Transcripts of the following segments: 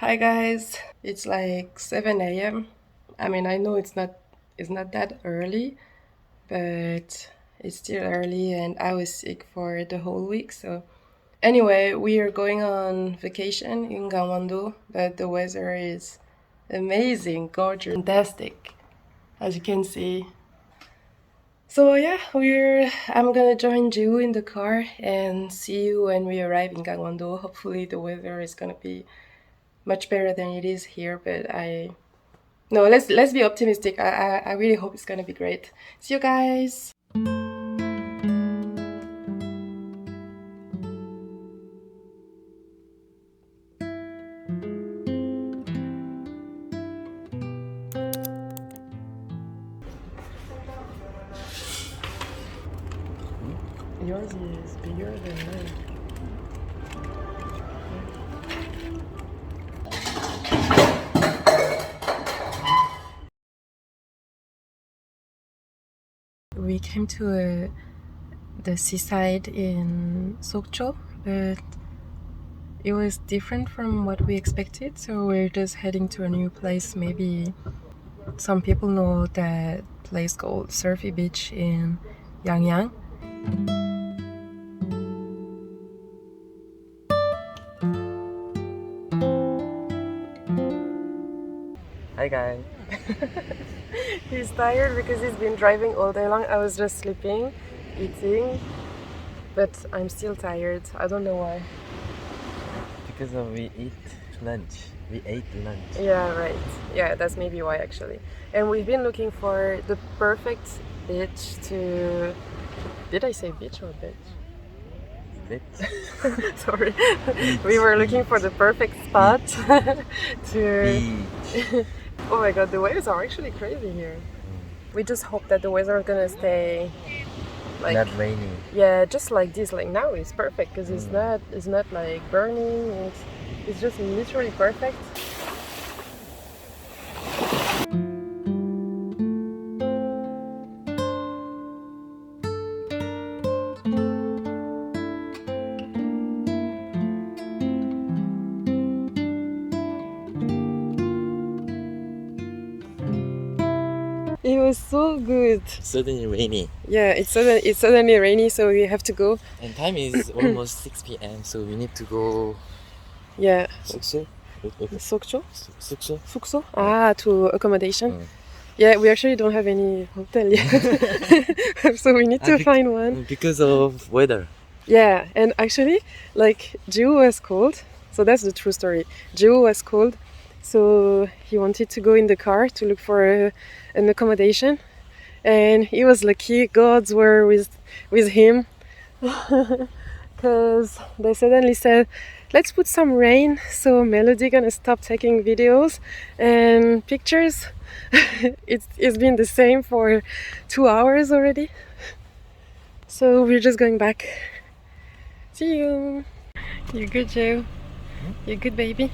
Hi guys, it's like 7 a.m. I mean, I know it's not that early, but it's still early and I was sick for the whole week. So anyway, we are going on vacation in Gangwon-do, but the weather is amazing, gorgeous, fantastic, as you can see. So yeah, I'm gonna join Jew in the car and see you when we arrive in Gangwon-do. Hopefully the weather is gonna be much better than it is here, but no, let's be optimistic. I really hope it's gonna be great. See you guys. Yours is bigger than mine. We came to the seaside in Sokcho, but it was different from what we expected, so we're just heading to a new place. Maybe some people know that place called Surfy Beach in Yangyang. Hi guys. He's tired because he's been driving all day long. I was just sleeping, eating, but I'm still tired. I don't know why. Because we ate lunch. We ate lunch. Yeah, right. Yeah, that's maybe why actually. And we've been looking for the perfect beach to... Did I say beach or beach? Beach. Sorry. We were looking for the perfect spot to... Beach. Oh my god, the waves are actually crazy here. We just hope that the weather is gonna stay like... Not rainy. Yeah, just like this. Like now it's perfect because it's not like burning. It's just literally perfect. It was so good. Suddenly rainy. Yeah, it's suddenly rainy, so we have to go. And time is almost 6 p.m. So we need to go. Yeah. Sokcho? Sokcho? Sokcho? Sukso? Ah, to accommodation. Yeah, we actually don't have any hotel yet, so we need to find one. Because of weather. Yeah, and actually, like, Jew was cold, so that's the true story. Jew was cold, so he wanted to go in the car to look for an accommodation, and he was lucky. Gods were with him, because they suddenly said, let's put some rain, so Melody gonna stop taking videos and pictures. It's been the same for 2 hours already, so we're just going back. See you. You good, Joe? You good, baby?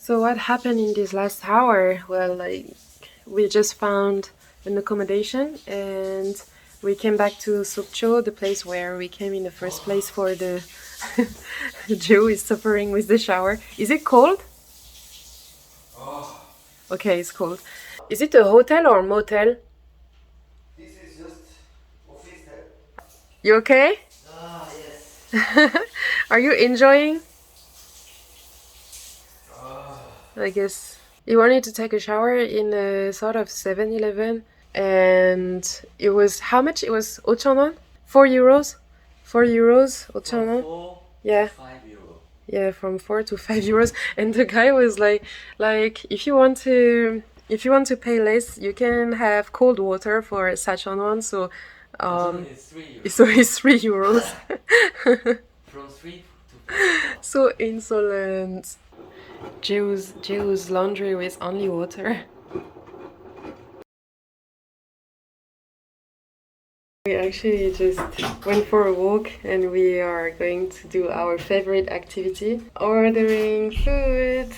So what happened in this last hour? Well, like, we just found an accommodation and we came back to Sokcho, the place where we came in the first place for the... Joe is suffering with the shower. Is it cold? Okay, it's cold. Is it a hotel or motel? This is just office. You okay? Yes. Are you enjoying? I guess he wanted to take a shower in a sort of 7-Eleven, and it was how much? It was 5,000원? 4 euros? 4 euros? 5,000원? 4 Yeah. to 5 euro. Yeah, from 4 to 5 euros. And the guy was like if you want to pay less, you can have cold water for Sachonwon. So It's 3 euros. so it's 3 euros. From 3 to 5. So insolent. Jew's laundry with only water. We actually just went for a walk and we are going to do our favorite activity, ordering food,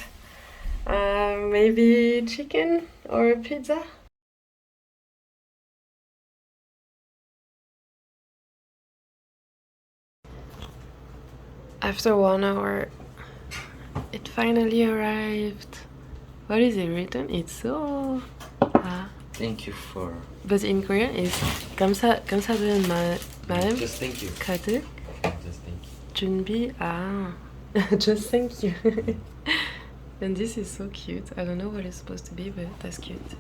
maybe chicken or pizza. After 1 hour, it finally arrived. What is it written? It's so... Thank you for... But in Korean it's 감사드리는 마음 Just thank you. 가득 Just thank you. 준비 just thank you. And this is so cute. I don't know what it's supposed to be, but that's cute.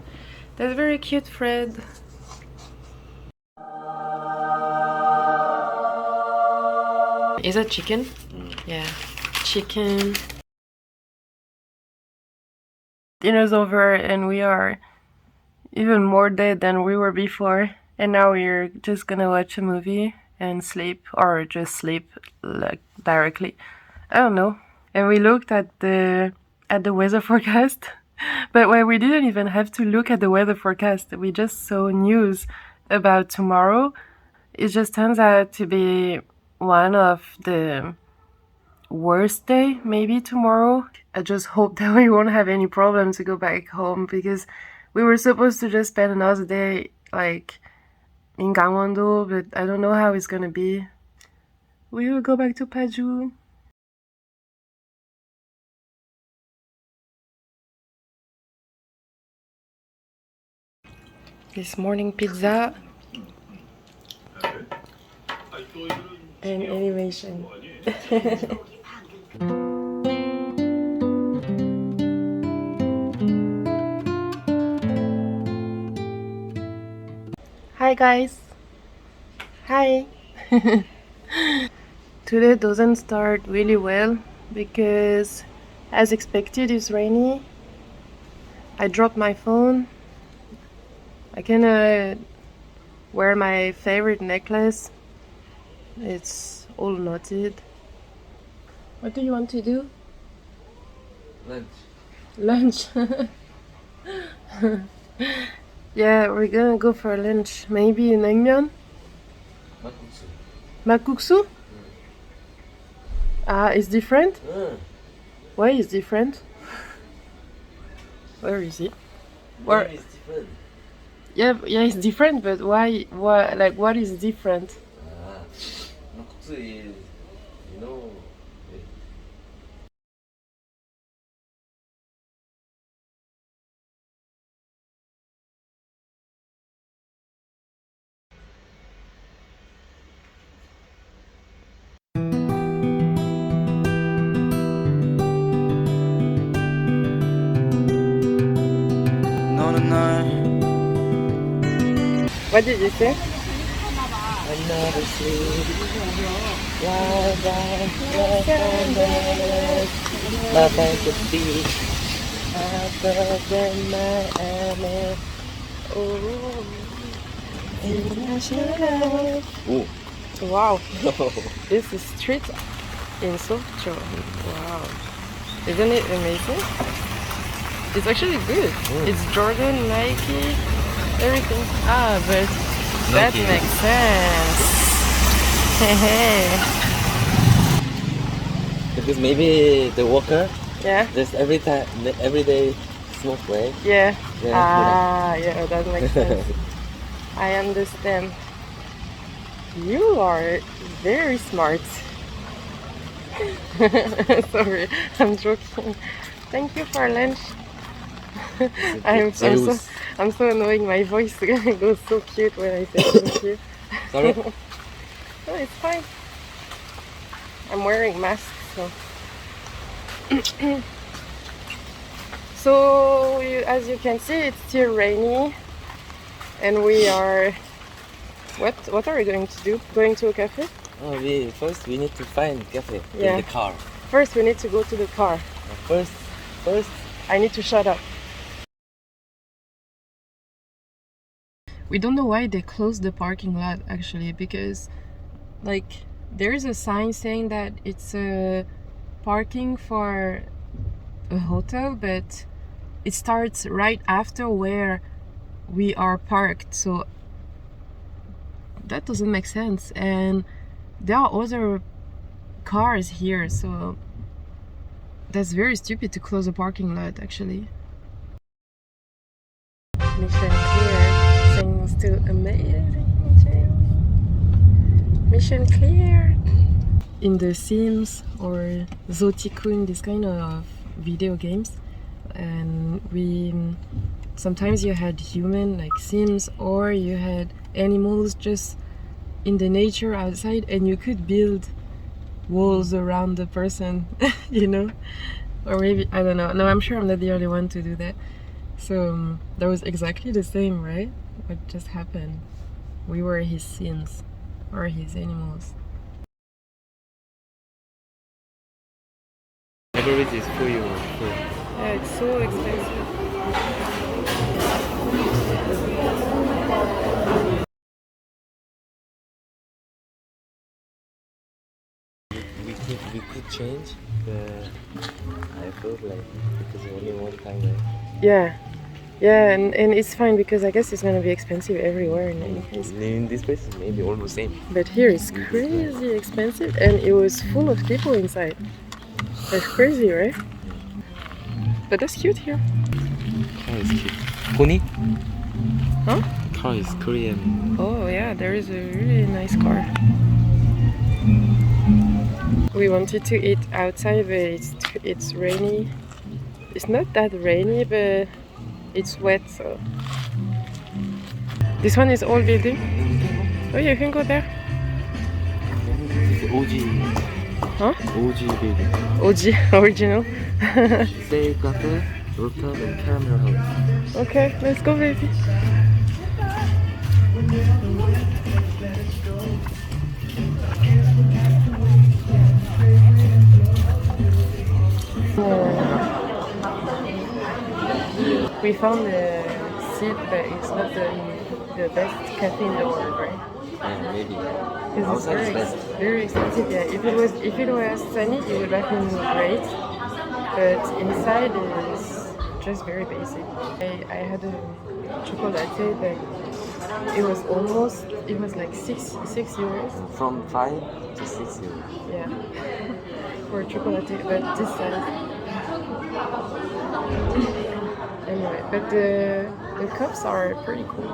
That's very cute, Fred. Is that chicken? Yeah, chicken. Dinner's over and we are even more dead than we were before, and now we're just gonna watch a movie and sleep, or just sleep like directly. I don't know. And we looked at the weather forecast, but when we didn't even have to look at the weather forecast, we just saw news about tomorrow. It just turns out to be one of the worst day maybe tomorrow. I just hope that we won't have any problem to go back home, because we were supposed to just spend another day like in Gangwon-do, but I don't know how it's gonna be. We will go back to Paju. This morning pizza and animation. Hi guys. Hi. Today doesn't start really well because, as expected, it's rainy. I dropped my phone. I cannot wear my favorite necklace. It's all knotted. What do you want to do? Lunch. Lunch. Yeah, we're gonna go for lunch. Maybe naengmyeon? 막국수. Makguksu? It's different? Why is different? Where is it? Where? Name is different. Yeah, it's different, but why? Like, what is different? 막국수 is, you know, 너는 날 What did you say? another sleep. My fantasy. Other than my amen. Oh, Ooh. wow. This is street in Sokcho. Wow. Isn't it amazing? It's actually good. It's Jordan, Nike, everything. But that Nike. makes sense. Because maybe the worker Yeah? just every day smoke, right? Yeah. Yeah. Yeah, that makes sense. I understand. You are very smart. Sorry, I'm joking. Thank you for lunch. I'm so annoying. My voice goes so cute when I say thank you. Sorry. No, it's fine. I'm wearing masks, so. So, as you can see, it's still rainy, and we are. What are we going to do? Going to a cafe? Oh, first we need to find cafe Yeah. in the car. First, we need to go to the car. First, I need to shut up. We don't know why they closed the parking lot actually, because like there is a sign saying that it's a parking for a hotel, but it starts right after where we are parked, so that doesn't make sense. And there are other cars here, so that's very stupid to close a parking lot, actually. Mission clear. Saying still amazing. Mission clear. In The Sims or Zotikun, this kind of video games, and sometimes you had human like Sims, or you had animals just in the nature outside, and you could build walls around the person, you know, or maybe, I don't know. No, I'm sure I'm not the only one to do that. So that was exactly the same, right? What just happened? We were his Sims or his animals. Everything is for you. Yeah, it's so expensive. We could change, but I feel like because only one time, right? Yeah. Yeah, and it's fine because I guess it's gonna be expensive everywhere in any case. In this place, maybe almost same. But here it's crazy expensive, and it was full of people inside. That's crazy, right? But that's cute here. Car is cute. Pony? Huh? Car is Korean. Oh yeah, there is a really nice car. We wanted to eat outside, but it's rainy. It's not that rainy, but it's wet, so. This one is old building. Oh, you can go there. It's OG. Huh? OG building. OG, original. Say cafe, rooftop, and caramel house. Okay, let's go, baby. We found a seat, but it's not the best cafe in the world, right? Yeah, maybe. Because it's very expensive. Yeah, if it was sunny, it would have been great. But inside is just very basic. I had a chocolate, but it was like six euros. From 5 to 6 euros. Yeah, for chocolate, but this size. Anyway, but the cups are pretty cool.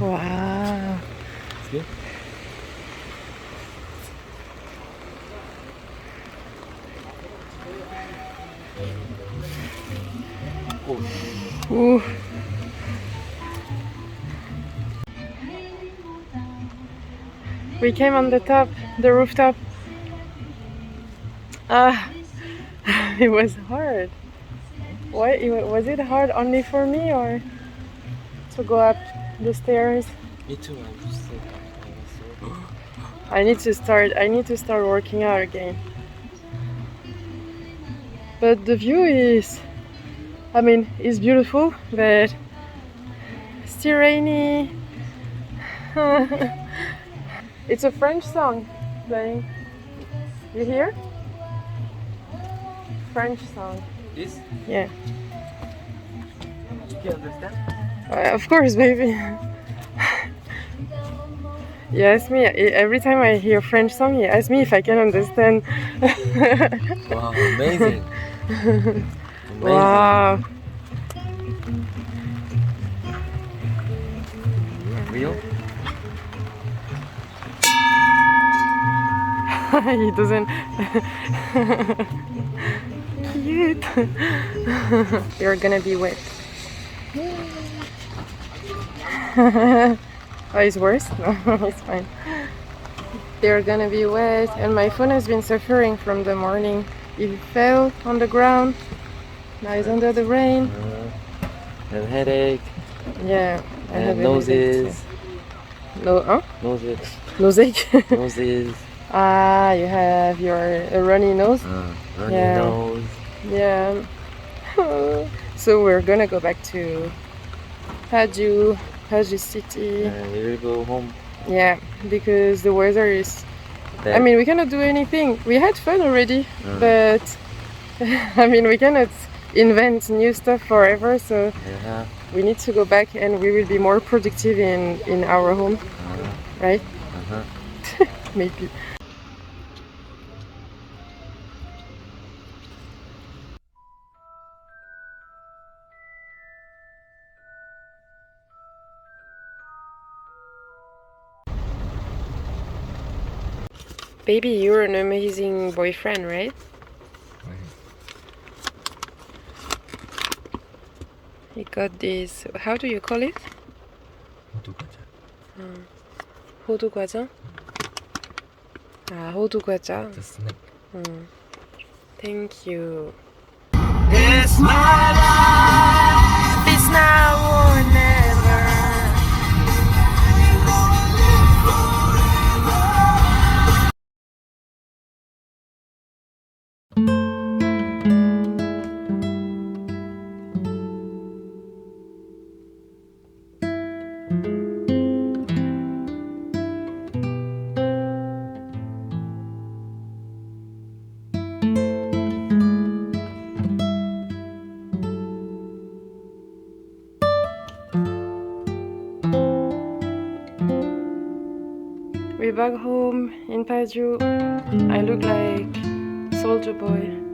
Wow. It's good. Ooh. We came on the rooftop. It was hard. Why was it hard only for me or to go up the stairs? Me too. I'm just sick. I need to start working out again. But the view is, I mean, it's beautiful, but still rainy. It's a French song playing. You hear? French song. This? Yeah. You can understand? Of course, baby. You ask me every time I hear French song. You ask me if I can understand. Wow, amazing! Amazing. Wow. Real? He doesn't. Cute. You're gonna be wet. Oh, it's worse? No, it's fine. They're gonna be wet, and my phone has been suffering from the morning. It fell on the ground. Now it's under the rain. And headache. Yeah, I have And a headache noses. too. No, huh? Noses. Nose. Noses. Ah, you have your a runny nose. Runny Yeah. nose. Yeah. So we're gonna go back to Paju City. And we will go home. Yeah, because the weather is. I Bad. mean, we cannot do anything. We had fun already, Mm. but I mean, we cannot invent new stuff forever. So Yeah. we need to go back, and we will be more productive in our home, right? Maybe. Baby, you're an amazing boyfriend, right? He got this. How do you call it? 호두 과자. 아, 호두 과자. The snack. Thank you. It's my life. It's now or never. We're back home in Paju. I look like Soldier Boy.